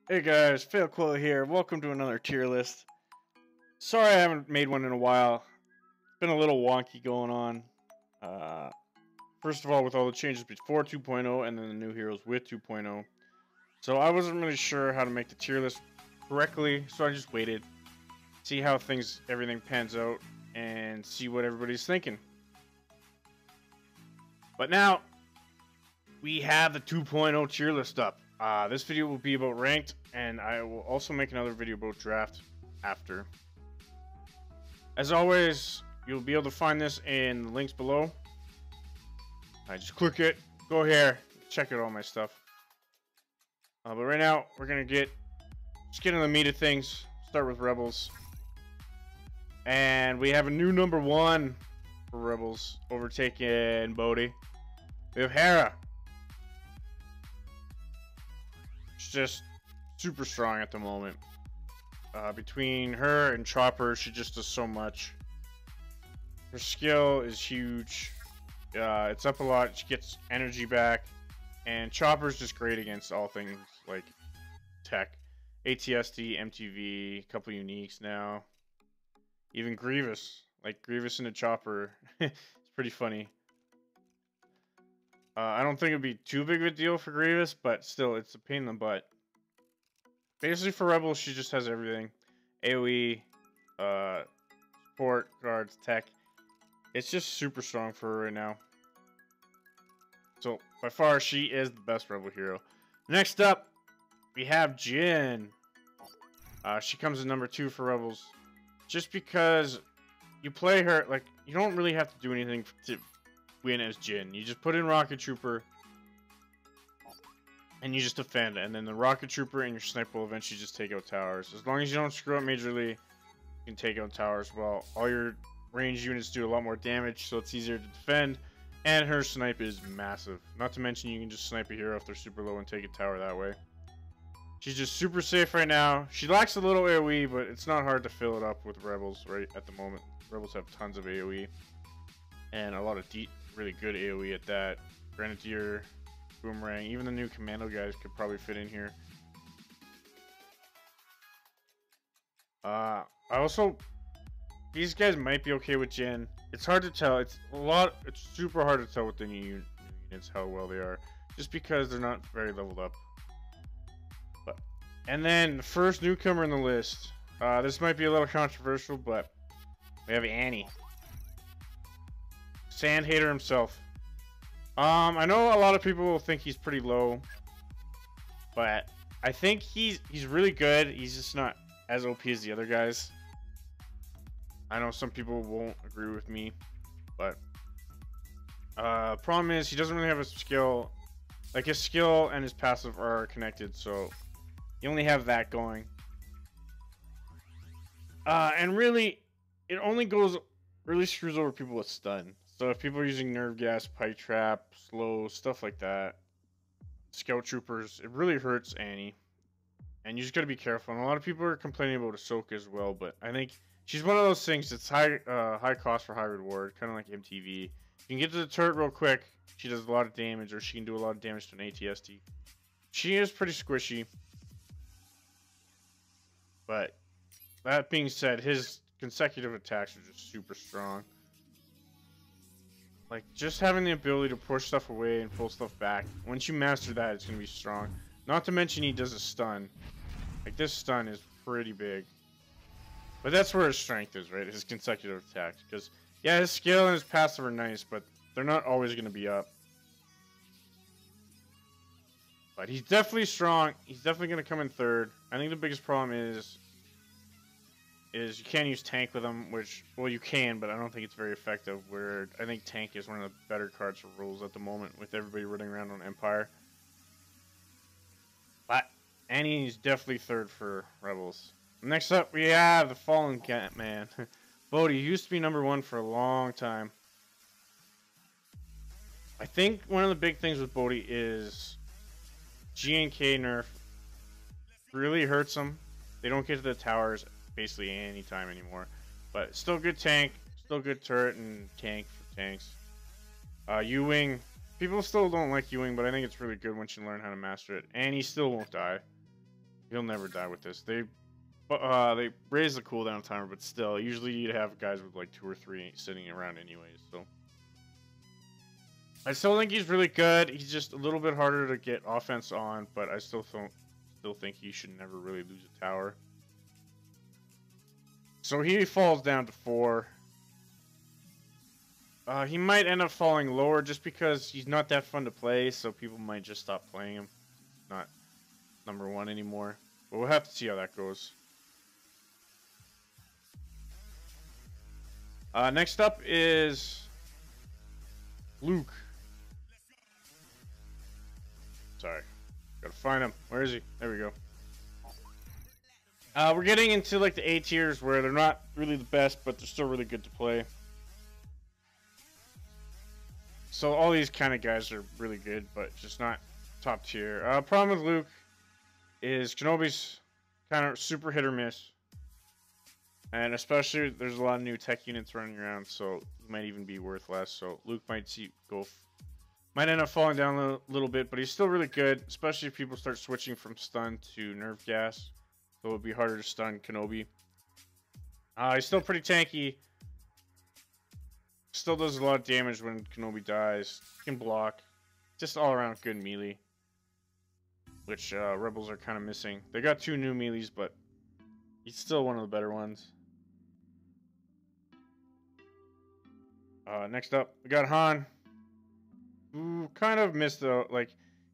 Hey guys, Fail Quill here. Welcome to another tier list. Sorry I haven't made one in a while. It's been a little wonky going on. Uh, First of all, with all the changes before 2.0 and then the new heroes with 2.0. So I wasn't really sure how to make the tier list correctly, so I just waited. See how everything pans out, and see what everybody's thinking. But now, we have the 2.0 tier list up. This video will be about ranked, and I will also make another video about draft after. As always, you'll be able to find this in the links below. I just click it, go here, check out all my stuff. But right now, we're gonna get into the meat of things. Start with Rebels, and we have a new number 1 for Rebels, overtaking Bodhi. We have Hera. She's just super strong at the moment. Between her and Chopper, she just does so much. Her skill is huge. It's up a lot. She gets energy back. And Chopper's just great against all things like tech. ATSD, MTV, a couple uniques now. Even Grievous. Like Grievous and a Chopper. It's pretty funny. I don't think it'd be too big of a deal for Grievous, but still, it's a pain in the butt. Basically, for Rebels, she just has everything. AoE, support, guards, tech. It's just super strong for her right now. So, by far, she is the best Rebel hero. Next up, we have Jhin. She comes in number 2 for Rebels. Just because you play her, like, you don't really have to do anything to win as Jhin. You just put in Rocket Trooper, and you just defend, and then the Rocket Trooper and your Sniper will eventually just take out towers. As long as you don't screw up majorly, you can take out towers well. All your ranged units do a lot more damage, so it's easier to defend, and her snipe is massive. Not to mention you can just snipe a hero if they're super low and take a tower that way. She's just super safe right now. She lacks a little AoE, but it's not hard to fill it up with Rebels right at the moment. Rebels have tons of AoE, and a lot of really good AoE at that. Grenadier, Boomerang, even the new Commando guys could probably fit in here. These guys might be okay with Jhin. It's hard to tell. It's super hard to tell with the new units how well they are, just because they're not very leveled up. And then the first newcomer in the list. This might be a little controversial, but we have Annie. Sand Hater himself. I know a lot of people will think he's pretty low, but I think he's really good. He's just not as OP as the other guys. I know some people won't agree with me, but problem is he doesn't really have a skill. Like his skill and his passive are connected, so you only have that going. And really, it only really screws over people with stun. So if people are using Nerve Gas, Pipe Trap, Slow, stuff like that, Scout Troopers, it really hurts Annie. And you just gotta be careful. And a lot of people are complaining about Ahsoka as well, but I think she's one of those things that's high cost for high reward, kind of like MTV. You can get to the turret real quick, she does a lot of damage, or she can do a lot of damage to an ATSD. She is pretty squishy. But that being said, his consecutive attacks are just super strong. Like, just having the ability to push stuff away and pull stuff back. Once you master that, it's going to be strong. Not to mention he does a stun. Like, this stun is pretty big. But that's where his strength is, right? His consecutive attacks. Because, yeah, his skill and his passive are nice, but they're not always going to be up. But he's definitely strong. He's definitely going to come in third. I think the biggest problem is you can't use tank with him, which, well, you can, but I don't think it's very effective, where I think tank is one of the better cards for rules at the moment, with everybody running around on Empire. But Annie's definitely third for Rebels. Next up, we have the Fallen Cat Man. Bodhi used to be number 1 for a long time. I think one of the big things with Bodhi is GNK nerf really hurts them. They don't get to the towers basically any time anymore, but still good tank, still good turret and tank for tanks. U-Wing, people still don't like U-Wing, but I think it's really good once you learn how to master it, and he still won't die. He'll never die with this. They raise the cooldown timer, but still, usually you'd have guys with like 2 or 3 sitting around anyways. So I still think he's really good. He's just a little bit harder to get offense on, but I still think he should never really lose a tower. So he falls down to 4. He might end up falling lower just because he's not that fun to play, so people might just stop playing him. Not number 1 anymore. But we'll have to see how that goes. Next up is Luke. Sorry. Gotta find him. Where is he? There we go. We're getting into like the A tiers where they're not really the best, but they're still really good to play. So all these kind of guys are really good, but just not top tier. Problem with Luke is Kenobi's kind of super hit or miss. And especially, there's a lot of new tech units running around, so he might even be worth less. So Luke might might end up falling down a little bit, but he's still really good, especially if people start switching from stun to nerf gas. So it'll be harder to stun Kenobi. He's still pretty tanky. Still does a lot of damage when Kenobi dies. Can block. Just all around good melee. Which Rebels are kind of missing. They got 2 new melees, but he's still one of the better ones. Next up, we got Han. Who kind of missed the,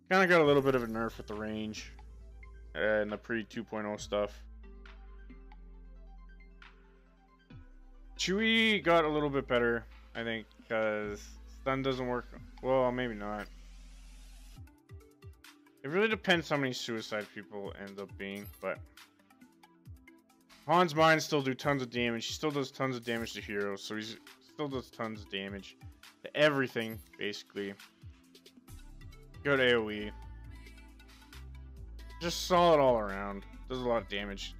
kind of got a little bit of a nerf with the range. And the pre-2.0 stuff. Chewie got a little bit better, I think, because stun doesn't work. Well, maybe not. It really depends how many suicide people end up being, but Han's mines still do tons of damage. He still does tons of damage to heroes, so he still does tons of damage to everything, basically. Good AoE. Just solid all around. Does a lot of damage.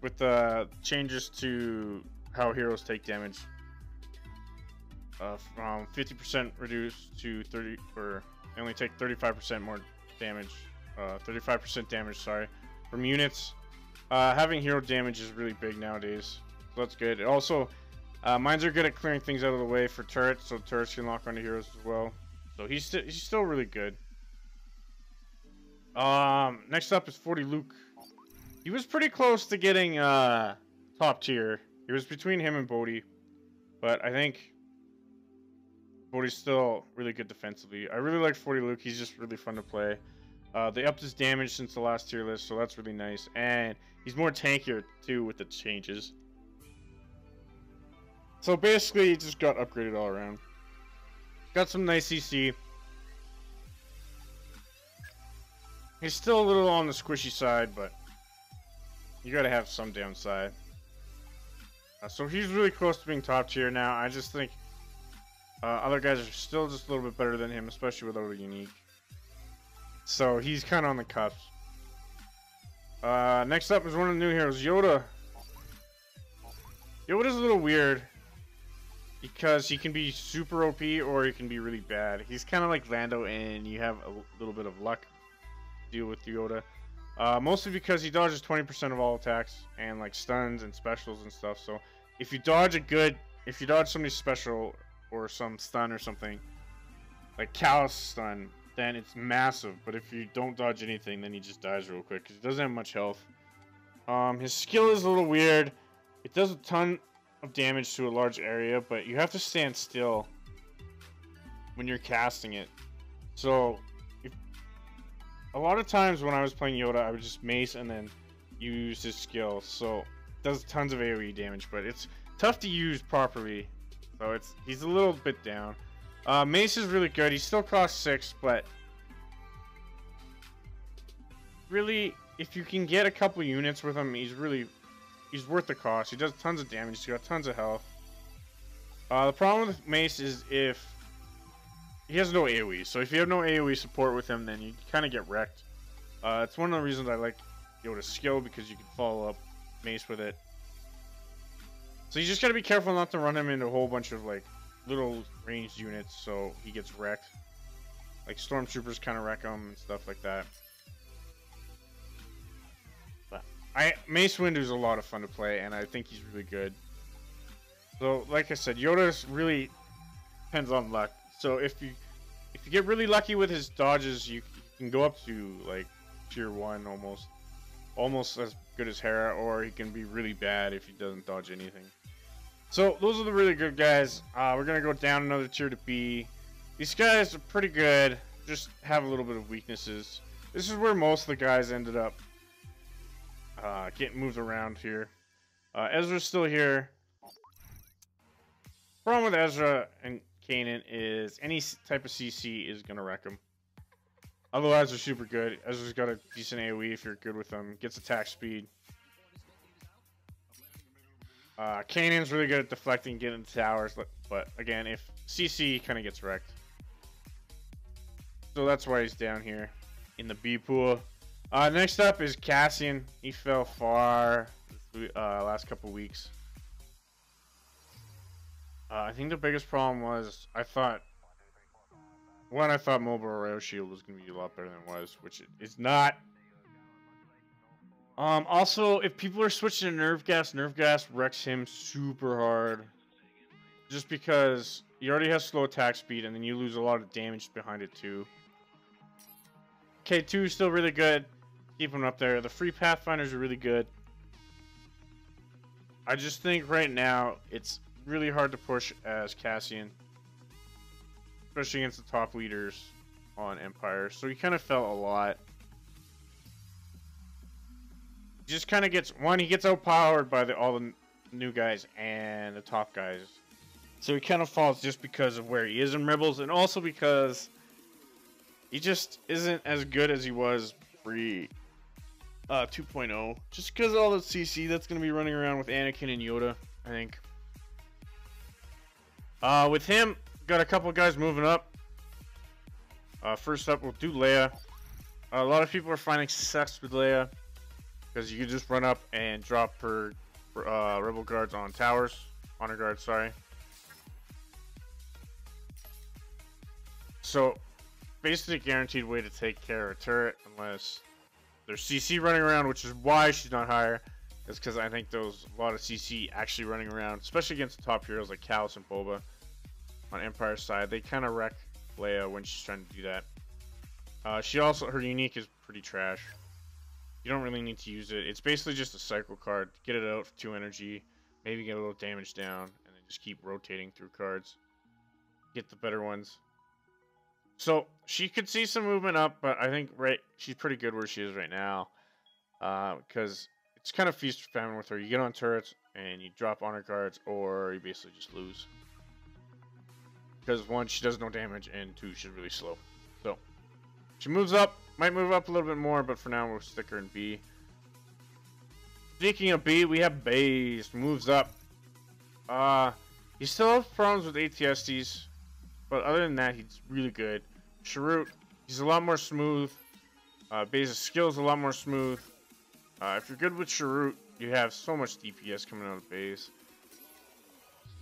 With the changes to how heroes take damage. From 50% reduced to 30, or they only take 35% more damage. 35% damage, sorry, from units. Having hero damage is really big nowadays, so that's good. Also, mines are good at clearing things out of the way for turrets, so turrets can lock onto heroes as well. So he's still really good. Next up is 40 Luke. He was pretty close to getting top tier. It was between him and Bodhi, but I think Bodhi's still really good defensively. I really like 40 Luke. He's just really fun to play. They upped his damage since the last tier list, so that's really nice. And he's more tankier too with the changes. So basically, he just got upgraded all around. Got some nice CC. He's still a little on the squishy side, but you gotta have some downside. So he's really close to being top tier now. I just think other guys are still just a little bit better than him, especially without a unique. So he's kind of on the cusp. Next up is one of the new heroes, Yoda. Yoda's a little weird because he can be super OP or he can be really bad. He's kind of like Lando, and you have a little bit of luck to deal with Yoda. Mostly because he dodges 20% of all attacks and like stuns and specials and stuff. So if you dodge somebody's special or some stun or something, like Callus stun, then it's massive. But if you don't dodge anything, then he just dies real quick because he doesn't have much health. His skill is a little weird. It does a ton of damage to a large area, but you have to stand still when you're casting it. So a lot of times when I was playing Yoda, I would just mace and then use his skill. So it does tons of AoE damage, but it's tough to use properly. So he's a little bit down. Mace is really good. He still costs 6, but really, if you can get a couple units with him, he's worth the cost. He does tons of damage. He's got tons of health. The problem with Mace is if he has no AoE. So if you have no AoE support with him, then you kind of get wrecked. It's one of the reasons I like Yoda's skill, because you can follow up Mace with it. So you just gotta be careful not to run him into a whole bunch of like little ranged units, so he gets wrecked. Like stormtroopers kind of wreck him and stuff like that. Mace Windu's a lot of fun to play, and I think he's really good. So, like I said, Yoda's really depends on luck. So if you get really lucky with his dodges, you can go up to like tier 1 almost as good as Hera, or he can be really bad if he doesn't dodge anything. So those are the really good guys. We're gonna go down another tier to B. These guys are pretty good, just have a little bit of weaknesses. This is where most of the guys ended up getting moved around here. Ezra's still here. Problem with Ezra and Kanan is any type of CC is gonna wreck him. Otherwise, they're super good. Ezra's got a decent AoE if you're good with them. Gets attack speed. Kanan's really good at deflecting, getting into towers, but again, if CC, he kind of gets wrecked. So that's why he's down here in the B pool. Next up is Cassian. He fell far last couple weeks. I think the biggest problem was I thought Mobile Rail Shield was going to be a lot better than it was, which it is not. Also, if people are switching to Nerve Gas wrecks him super hard. Just because he already has slow attack speed, and then you lose a lot of damage behind it too. K2 is still really good. Keep him up there. The free Pathfinders are really good. I just think right now it's really hard to push as Cassian, especially against the top leaders on Empire. So he kind of felt a lot. He just kind of gets he gets outpowered by all the new guys and the top guys. So he kind of falls just because of where he is in Rebels, and also because he just isn't as good as he was pre 2.0. Just because of all the CC that's going to be running around with Anakin and Yoda, I think. With him, got a couple guys moving up. First up, we'll do Leia. A lot of people are finding success with Leia because you can just run up and drop her Rebel guards on towers. Honor guards, sorry. So, basically a guaranteed way to take care of a turret unless there's CC running around, which is why she's not higher. It's because I think there's a lot of CC actually running around, especially against the top heroes like Kallus and Boba on Empire's side. They kind of wreck Leia when she's trying to do that. She also, her unique is pretty trash. You don't really need to use it. It's basically just a cycle card. Get it out for 2 energy, maybe get a little damage down, and then just keep rotating through cards. Get the better ones. So she could see some movement up, but I think she's pretty good where she is right now. Because it's kind of feast or famine with her. You get on turrets and you drop honor guards, or you basically just lose. Because 1, she does no damage, and 2, she's really slow. So she moves up, might move up a little bit more, but for now we'll stick her in B. Speaking of B, we have Baze moves up. He still has problems with ATSTs, but other than that, he's really good. Sharut, he's a lot more smooth. Baze's skill is a lot more smooth. If you're good with Sharut, you have so much DPS coming out of Baze.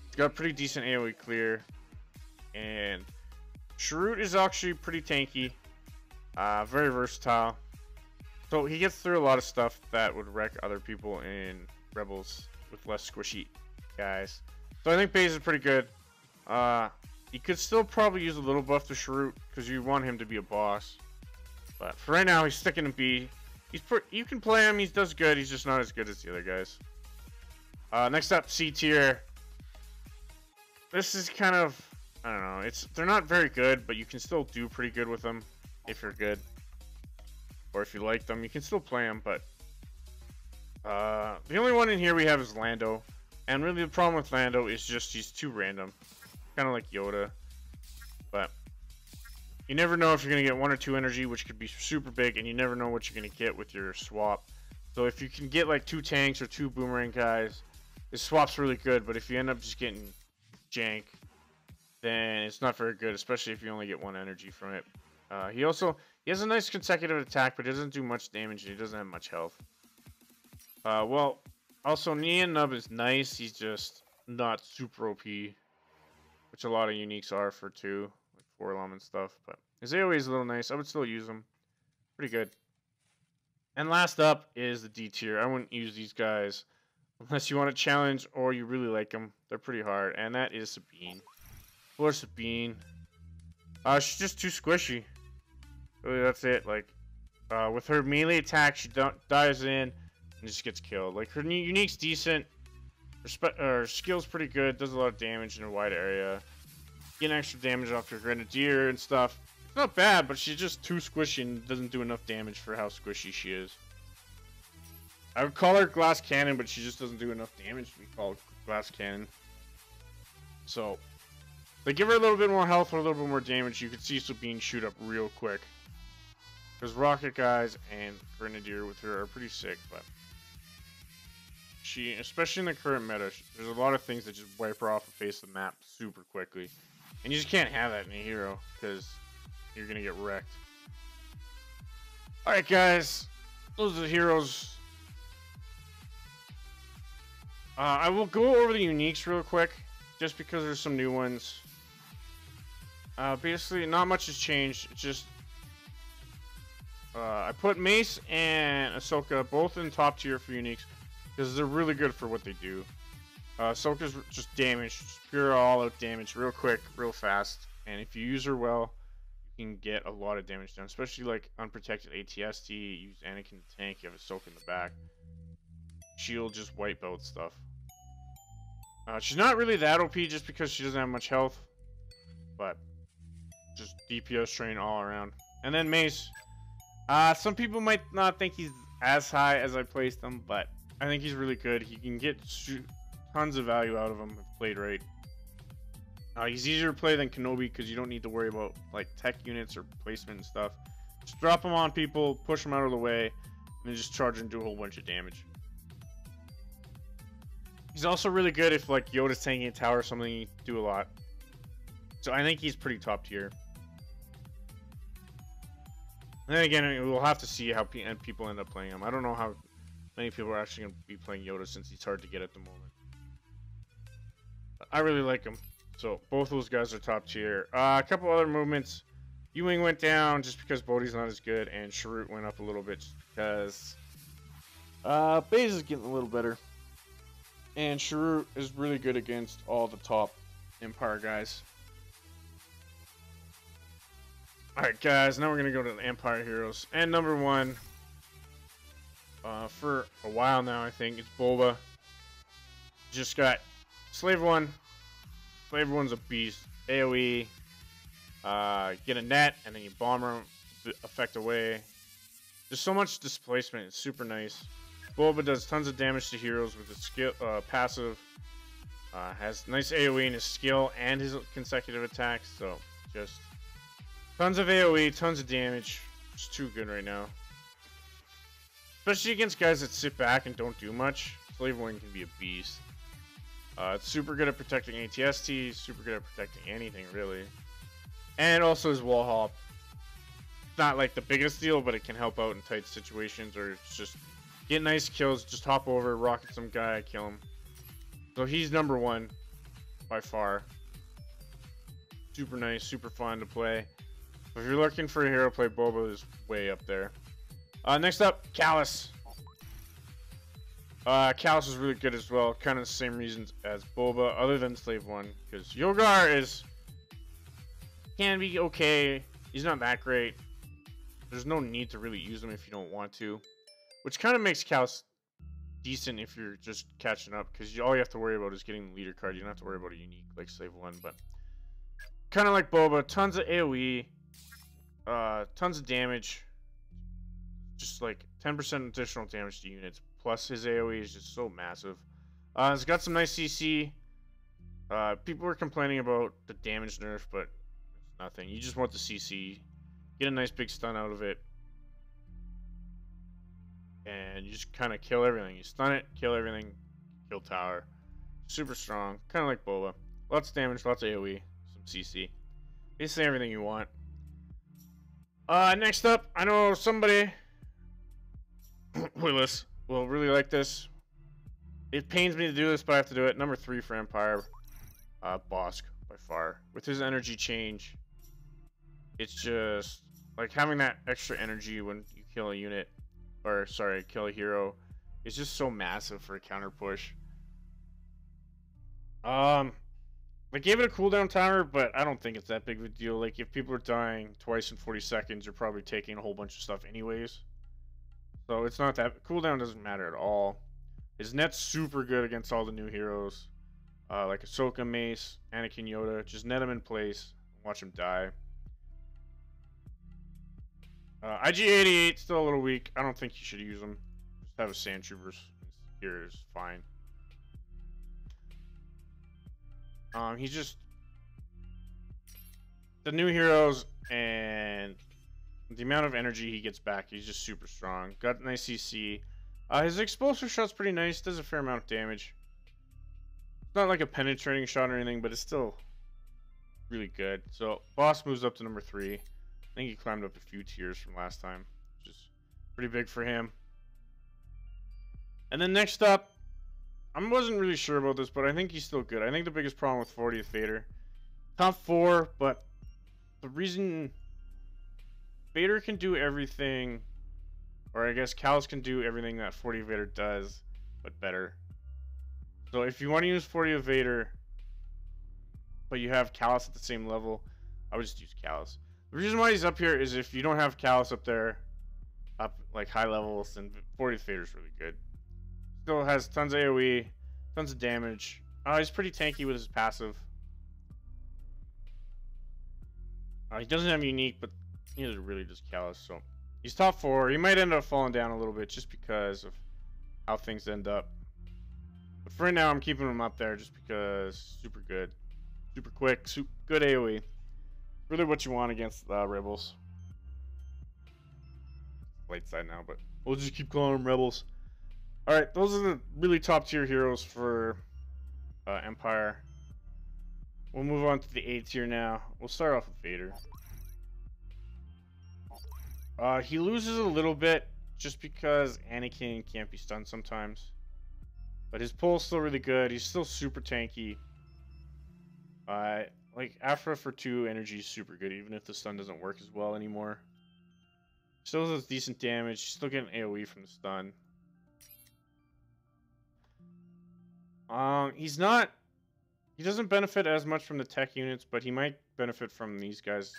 He's got pretty decent AoE clear. And Sharut is actually pretty tanky. Very versatile. So he gets through a lot of stuff that would wreck other people in Rebels with less squishy guys. So I think Baze is pretty good. You could still probably use a little buff to Sharut because you want him to be a boss. But for right now, he's sticking to B. You can play him. He does good. He's just not as good as the other guys. Next up, C tier. This is kind of, I don't know. They're not very good, but you can still do pretty good with them if you're good, or if you like them. You can still play them, but the only one in here we have is Lando, and really the problem with Lando is just he's too random, kind of like Yoda. But you never know if you're gonna get 1 or 2 energy, which could be super big, and you never know what you're gonna get with your swap. So if you can get like 2 tanks or 2 boomerang guys, this swap's really good. But if you end up just getting jank, then it's not very good, especially if you only get 1 energy from it. He has a nice consecutive attack, but he doesn't do much damage, and he doesn't have much health. Well, also Nien Nub is nice. He's just not super OP, which a lot of uniques are for 2, like 4-lum and stuff. But his AoE is a little nice. I would still use him. Pretty good. And last up is the D tier. I wouldn't use these guys unless you want to challenge or you really like them. They're pretty hard. And that is Sabine. Poor Sabine. She's just too squishy. Really, that's it. Like, with her melee attack, she dives in and just gets killed. Like, her unique's decent. Her skill's pretty good. Does a lot of damage in a wide area. Getting extra damage off her Grenadier and stuff. It's not bad, but she's just too squishy and doesn't do enough damage for how squishy she is. I would call her Glass Cannon, but she just doesn't do enough damage to be called Glass Cannon. So, they give her a little bit more health or a little bit more damage. You could see Sabine shoot up real quick. Because Rocket Guys and Grenadier with her are pretty sick, but she, especially in the current meta, there's a lot of things that just wipe her off the face of the map super quickly. And you just can't have that in a hero, because you're going to get wrecked. Alright guys, those are the heroes. I will go over the uniques real quick, just because there's some new ones. Basically, not much has changed. It's just I put Mace and Ahsoka both in top tier for uniques because they're really good for what they do. Ahsoka's just damage, just pure all-out damage, real quick, real fast, and if you use her well, you can get a lot of damage done. Especially like unprotected ATST, use Anakin the tank, you have Ahsoka in the back. She'll just wipe out stuff. She's not really that OP just because she doesn't have much health, but just DPS train all around. And then Mace. Some people might not think he's as high as I placed him, but I think he's really good. He can get tons of value out of him if played right. He's easier to play than Kenobi because you don't need to worry about like tech units or placement and stuff. Just drop him on people, push them out of the way, and then just charge and do a whole bunch of damage. He's also really good if like Yoda's tanking a tower or something, you do a lot. So I think he's pretty top tier. And then again, we'll have to see how people end up playing him. I don't know how many people are actually going to be playing Yoda since he's hard to get at the moment. But I really like him. So both those guys are top tier. A couple other movements. Ewing went down just because Bodhi's not as good, and Sharut went up a little bit just because Baze is getting a little better. And Sharut is really good against all the top Empire guys. Alright guys, now we're going to go to the Empire heroes. And number one, for a while now I think, it's Boba. Just got Slave 1. Slave 1's a beast. AoE, get a net, and then you bomb her, effect away. There's so much displacement, it's super nice. Boba does tons of damage to heroes with his skill, passive. Has nice AoE in his skill and his consecutive attacks, so just tons of AoE, tons of damage. It's too good right now. Especially against guys that sit back and don't do much. Slave 1 can be a beast. It's super good at protecting ATST, super good at protecting anything really. And also his wall hop. Not like the biggest deal, but it can help out in tight situations, or it's just get nice kills, just hop over, rocket some guy, kill him. So he's number one by far. Super nice, super fun to play. If you're looking for a hero, play Boba is way up there. Next up, Kallus. Kallus is really good as well, kind of the same reasons as Boba, other than Slave 1, because Yogar can be okay. He's not that great. There's no need to really use him if you don't want to, which kind of makes Kallus decent if you're just catching up, because all you have to worry about is getting the leader card. You don't have to worry about a unique like Slave 1, but kind of like Boba, tons of AoE, tons of damage, just like 10% additional damage to units, plus his AoE is just so massive. It's got some nice CC. People were complaining about the damage nerf, but it's nothing. You just want the CC, get a nice big stun out of it, and you just kind of kill everything. You stun it, kill everything, kill tower. Super strong, kind of like Boba. Lots of damage, lots of AoE, some CC. Basically everything you want. Next up, I know somebody, Willis, will really like this. It pains me to do this, but I have to do it. Number 3 for Empire, Bossk, by far. With his energy change, it's just like having that extra energy when you kill a unit, or sorry, kill a hero is just so massive for a counter push. They gave it a cooldown timer, but I don't think it's that big of a deal. Like, if people are dying twice in 40 seconds, you're probably taking a whole bunch of stuff anyways. So it's not that cooldown doesn't matter at all. His net's super good against all the new heroes, like Ahsoka, Mace, Anakin, Yoda. Just net him in place, watch him die. IG-88 still a little weak. I don't think you should use him. Just have a Sand Troopers here is fine. He's just the new heroes and the amount of energy he gets back. He's just super strong. Got nice CC. His explosive shot's pretty nice. Does a fair amount of damage. It's not like a penetrating shot or anything, but it's still really good. So boss moves up to number 3. I think he climbed up a few tiers from last time, which is pretty big for him. And then next up, I wasn't really sure about this, but I think he's still good. I think the biggest problem with 40th Vader, top 4, but the reason Vader can do everything, or I guess Kallus can do everything that 40th Vader does, but better. So if you want to use 40th Vader, but you have Kallus at the same level, I would just use Kallus. The reason why he's up here is if you don't have Kallus up there, up like high levels, then 40th Vader's really good. Still has tons of AoE, tons of damage. He's pretty tanky with his passive. He doesn't have unique, but he's really just Kallus. So he's top 4. He might end up falling down a little bit just because of how things end up. But for right now, I'm keeping him up there just because super good, super quick, super good AoE. Really what you want against Rebels. Light side now, but we'll just keep calling them Rebels. Alright, those are the really top tier heroes for Empire. We'll move on to the A tier now. We'll start off with Vader. He loses a little bit just because Anakin can't be stunned sometimes. But his pull's still really good. He's still super tanky. Like Afra for 2 energy is super good, even if the stun doesn't work as well anymore. Still does decent damage. He's still getting AoE from the stun. He doesn't benefit as much from the tech units, but he might benefit from these guys.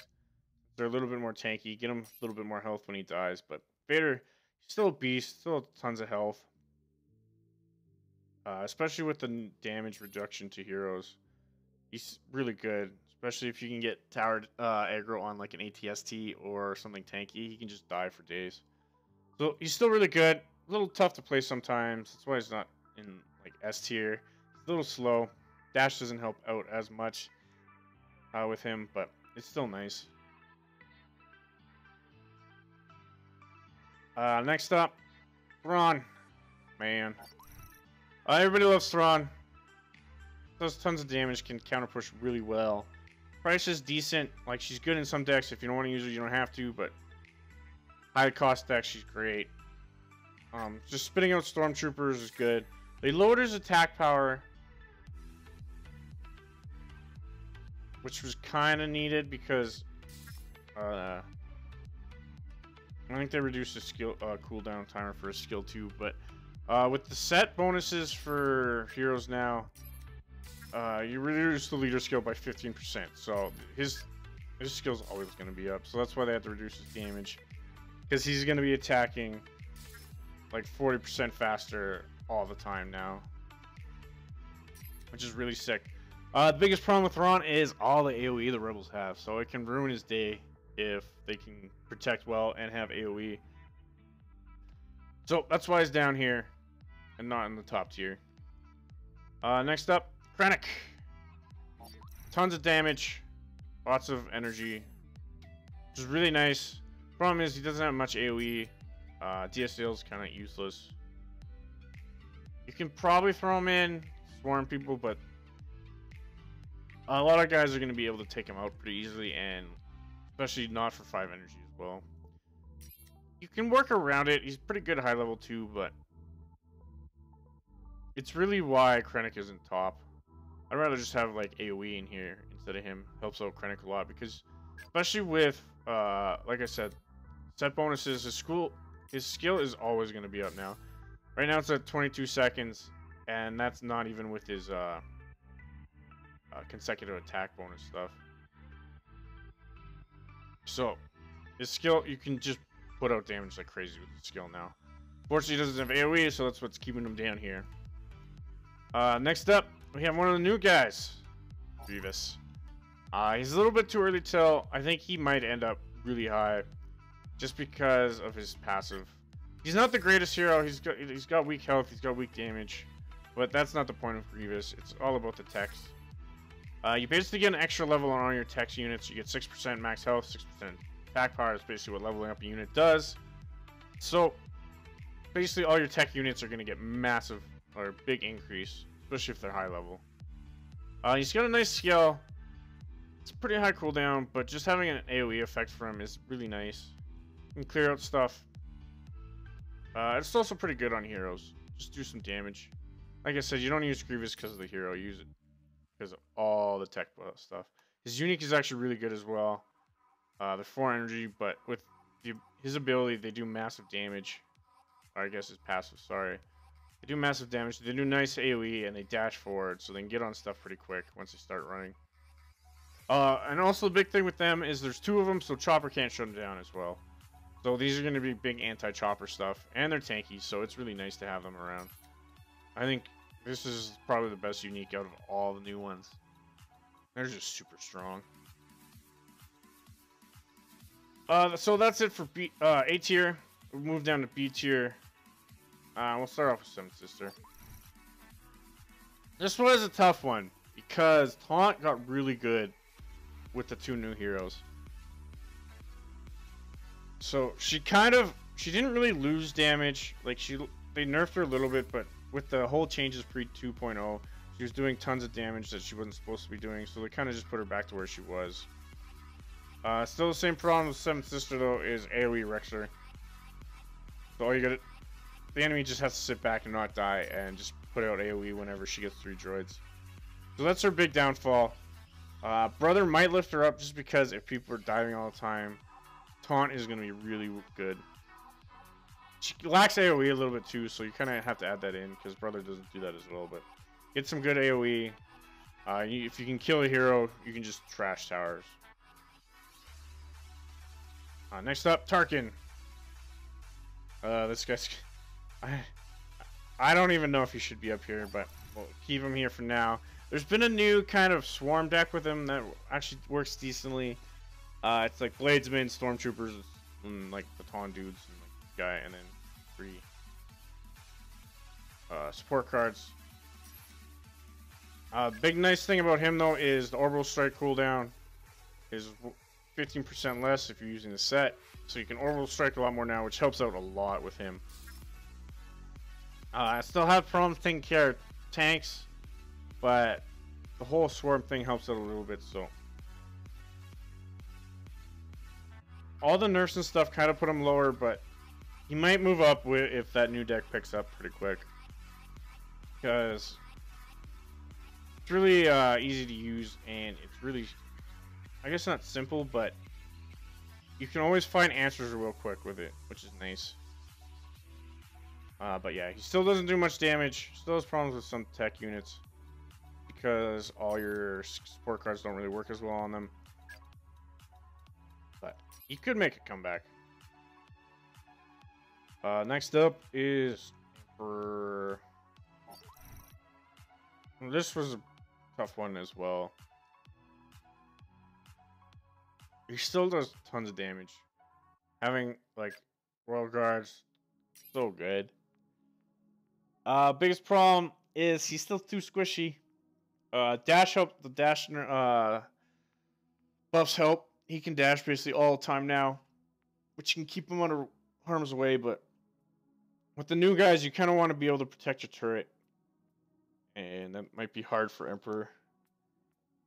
They're a little bit more tanky. Get him a little bit more health when he dies. But Vader, he's still a beast. Still tons of health. Especially with the damage reduction to heroes. He's really good. Especially if you can get towered aggro on like an ATST or something tanky. He can just die for days. So he's still really good. A little tough to play sometimes. That's why he's not in like S tier. It's a little slow. Dash doesn't help out as much with him, but it's still nice. Next up, Thrawn. Man. Everybody loves Thrawn. Does tons of damage, can counter push really well. Price is decent. Like, she's good in some decks. If you don't want to use her, you don't have to, but high cost deck, she's great. Just spitting out Stormtroopers is good. They lowered his attack power, which was kind of needed because I think they reduced the skill cooldown timer for his skill too. But with the set bonuses for heroes now, you reduce the leader skill by 15%. So his skill's always going to be up. So that's why they had to reduce his damage, because he's going to be attacking like 40% faster all the time now, which is really sick. The biggest problem with Thrawn is all the AoE the Rebels have, so it can ruin his day if they can protect well and have AoE. So that's why he's down here and not in the top tier. Next up, Krennic. Tons of damage, lots of energy, which is really nice. Problem is he doesn't have much AoE. DSL is kind of useless. You can probably throw him in, swarm people, but a lot of guys are going to be able to take him out pretty easily, and especially not for 5 energy as well. You can work around it. He's pretty good high level too, but it's really why Krennic isn't top. I'd rather just have like AoE in here instead of him. Helps out Krennic a lot because, especially with, like I said, set bonuses. His his skill is always going to be up now. Right now it's at 22 seconds, and that's not even with his consecutive attack bonus stuff. So, his skill, you can just put out damage like crazy with his skill now. Fortunately, he doesn't have AoE, so that's what's keeping him down here. Next up, we have one of the new guys, Grievous. He's a little bit too early to tell. I think he might end up really high, just because of his passive. He's not the greatest hero. He's got weak health. He's got weak damage, but that's not the point of Grievous. It's all about the techs. You basically get an extra level on all your text units. You get 6% max health, 6% attack power. That's basically what leveling up a unit does. So, basically all your tech units are going to get massive or big increase, especially if they're high level. He's got a nice skill. It's pretty high cooldown, but just having an AoE effect for him is really nice. You can clear out stuff. It's also pretty good on heroes. Just do some damage. Like I said, you don't use Grievous because of the hero. You use it because of all the tech stuff. His unique is actually really good as well. They're 4 energy, but with his ability, they do massive damage. Or I guess his passive, sorry. They do massive damage. They do nice AoE, and they dash forward, so they can get on stuff pretty quick once they start running. And also the big thing with them is there's 2 of them, so Chopper can't shut them down as well. So these are going to be big anti-Chopper stuff, and they're tanky, so it's really nice to have them around. I think this is probably the best unique out of all the new ones. They're just super strong. So that's it for A tier. We'll move down to B tier. We'll start off with Seventh Sister. This was a tough one because Taunt got really good with the 2 new heroes. So she didn't really lose damage. Like they nerfed her a little bit, but with the whole changes pre 2.0, she was doing tons of damage that she wasn't supposed to be doing. So they kind of just put her back to where she was. Still the same problem with Seventh Sister though is AoE wrecks her. So all you gotta, the enemy just has to sit back and not die and just put out AoE whenever she gets 3 droids. So that's her big downfall. Brother might lift her up just because if people are diving all the time, Taunt is going to be really good. She lacks AoE a little bit too, so you kind of have to add that in because Brother doesn't do that as well. But get some good AoE. If you can kill a hero, you can just trash towers. Next up, Tarkin. This guy's... I don't even know if he should be up here, but we'll keep him here for now. There's been a new kind of swarm deck with him that actually works decently. It's like Bladesmen, Stormtroopers, and like Baton dudes, and like guy, and then 3 support cards. Big nice thing about him though is the orbital strike cooldown is 15% less if you're using the set, so you can orbital strike a lot more now, which helps out a lot with him. I still have problems taking care of tanks, but the whole swarm thing helps out a little bit. So all the nerfs and stuff kind of put him lower, but he might move up if that new deck picks up pretty quick, because it's really easy to use, and it's really, I guess not simple, but you can always find answers real quick with it, which is nice. But yeah, he still doesn't do much damage. Still has problems with some tech units because all your support cards don't really work as well on them. But he could make a comeback. Next up is for... This was a tough one as well. He still does tons of damage. Having like Royal Guards, so good. Biggest problem is he's still too squishy. Dash help, the dash buffs help. He can dash basically all the time now, which can keep him under harm's way. But with the new guys, you kind of want to be able to protect your turret, and that might be hard for Emperor.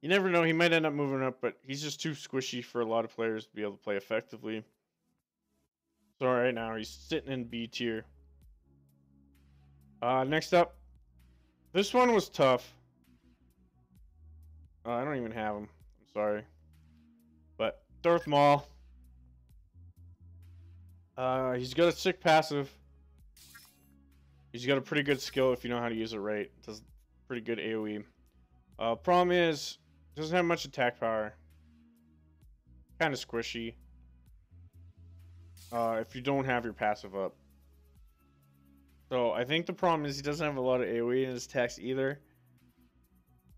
You never know, he might end up moving up, but he's just too squishy for a lot of players to be able to play effectively. So right now, he's sitting in B tier. Next up, this one was tough. I don't even have him. I'm sorry. But Darth Maul. He's got a sick passive. He's got a pretty good skill if you know how to use it right. Does pretty good AoE. Problem is, doesn't have much attack power. Kind of squishy. If you don't have your passive up. So I think the problem is he doesn't have a lot of AoE in his attacks either,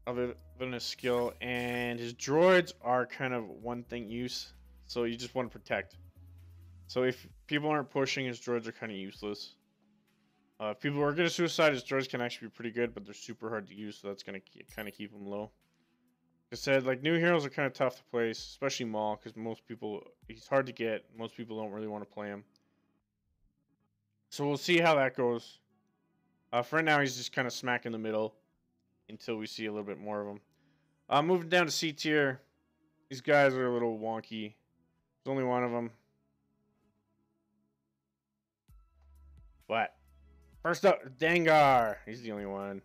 other than his skill, and his droids are kind of one thing use, so you just want to protect. So if people aren't pushing, his droids are kind of useless. If people are going to suicide, his droids can actually be pretty good, but they're super hard to use, so that's going to kind of keep him low. Like I said, like, new heroes are kind of tough to place, especially Maul, because most people, he's hard to get. Most people don't really want to play him. So we'll see how that goes. For right now, he's just kind of smack in the middle until we see a little bit more of him. Moving down to C tier. These guys are a little wonky. There's only one of them. But first up, Dengar. He's the only one.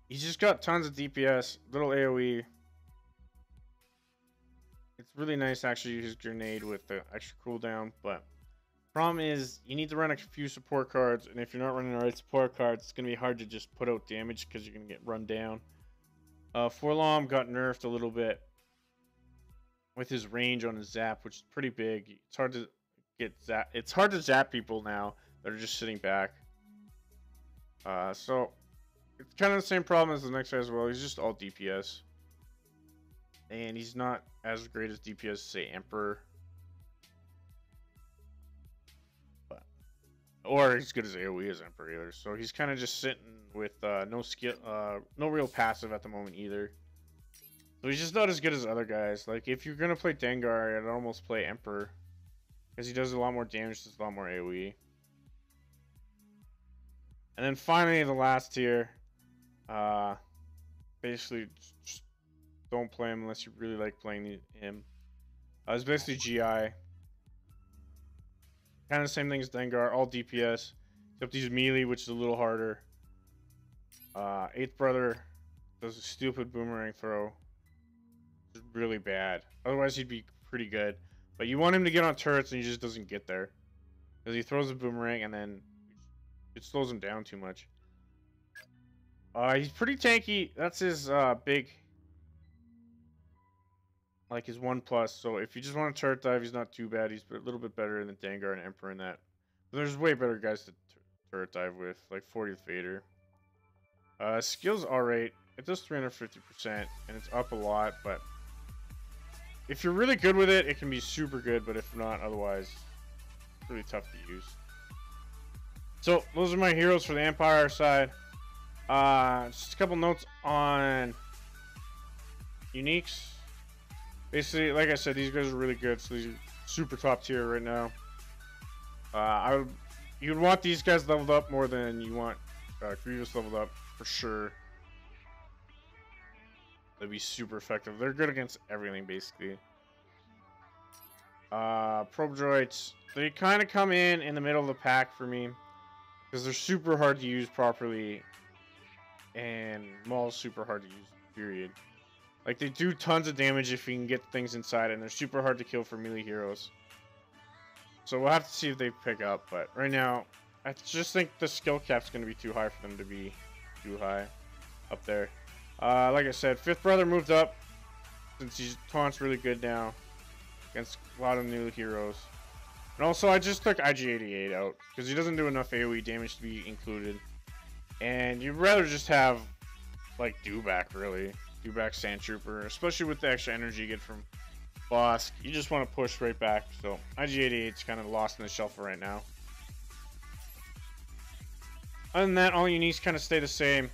He's just got tons of DPS, little AoE. It's really nice actually to use his grenade with the extra cooldown, but problem is you need to run a few support cards, and if you're not running the right support cards, it's going to be hard to just put out damage because you're going to get run down. Forlom got nerfed a little bit with his range on his zap, which is pretty big. It's hard to get zap. It's hard to zap people now that are just sitting back. So it's kind of the same problem as the next guy as well. He's just all DPS, and he's not as great as DPS as, say, Emperor, but or as good as AoE as Emperor either. So he's kind of just sitting with no skill, no real passive at the moment either. So he's just not as good as other guys. Like, if you're gonna play Dengar, I'd almost play Emperor, because he does a lot more damage, does a lot more AoE. And then finally, the last tier. Basically, just don't play him unless you really like playing him. It's basically GI. Kind of the same thing as Dengar, all DPS, except he's melee, which is a little harder. Eighth Brother does a stupid boomerang throw. It's really bad. Otherwise, he'd be pretty good. But you want him to get on turrets, and he just doesn't get there, because he throws a boomerang, and then it slows him down too much. He's pretty tanky. That's his big, like, his 1+. So if you just want to turret dive, he's not too bad. He's a little bit better than Dengar and Emperor in that. But there's way better guys to turret dive with, like 40th Vader. Skills alright. It does 350%, and it's up a lot. But if you're really good with it, it can be super good. But if not, otherwise, it's really tough to use. So those are my heroes for the Empire side. Just a couple notes on uniques. Basically, like I said, these guys are really good, so these are super top tier right now. You'd want these guys leveled up more than you want Grievous leveled up for sure. They'd be super effective. They're good against everything basically. Probe droids, they kind of come in the middle of the pack for me, because they're super hard to use properly. And Maul's super hard to use, period. Like, they do tons of damage if you can get things inside, and they're super hard to kill for melee heroes. So we'll have to see if they pick up, but right now, I just think the skill cap's going to be too high for them to be too high up there. Like I said, Fifth Brother moved up, since he's taunt's really good now against a lot of new heroes. And also, I just took IG-88 out, because he doesn't do enough AoE damage to be included. And you'd rather just have, like, Dewback, really. Dewback Sandtrooper, especially with the extra energy you get from Bossk. You just want to push right back. So, IG-88's kind of lost in the shuffle right now. Other than that, all uniques kind of stay the same.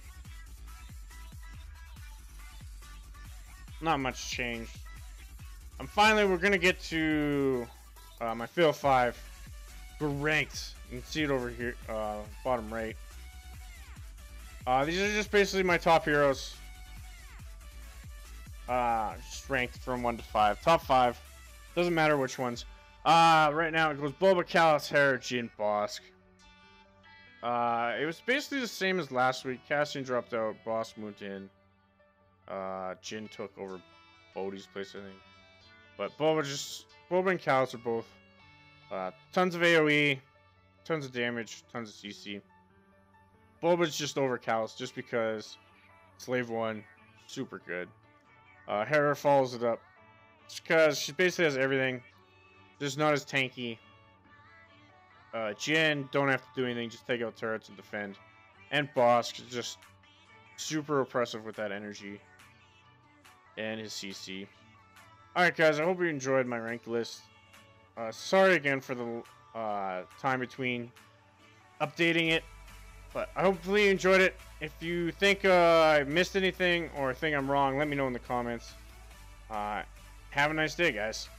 Not much changed. Finally, we're going to get to my Fail 5. We're ranked. You can see it over here, bottom right. These are just basically my top heroes. Just ranked from 1 to 5. Top 5. Doesn't matter which ones. Right now it goes Boba, Kallus, Hera, Jyn, Bossk. It was basically the same as last week. Cassian dropped out. Bossk moved in. Jyn took over Bodhi's place, I think. But Bulba and Kalos are both tons of AoE, tons of damage, tons of CC. Bulba's just over Kalos just because Slave 1, super good. Hera follows it up just because she basically has everything, just not as tanky. Jin, don't have to do anything, just take out turrets and defend. And Bosk is just super oppressive with that energy and his CC. Alright guys, I hope you enjoyed my ranked list. Sorry again for the time between updating it, but I hopefully you enjoyed it. If you think I missed anything or think I'm wrong, let me know in the comments. Have a nice day, guys.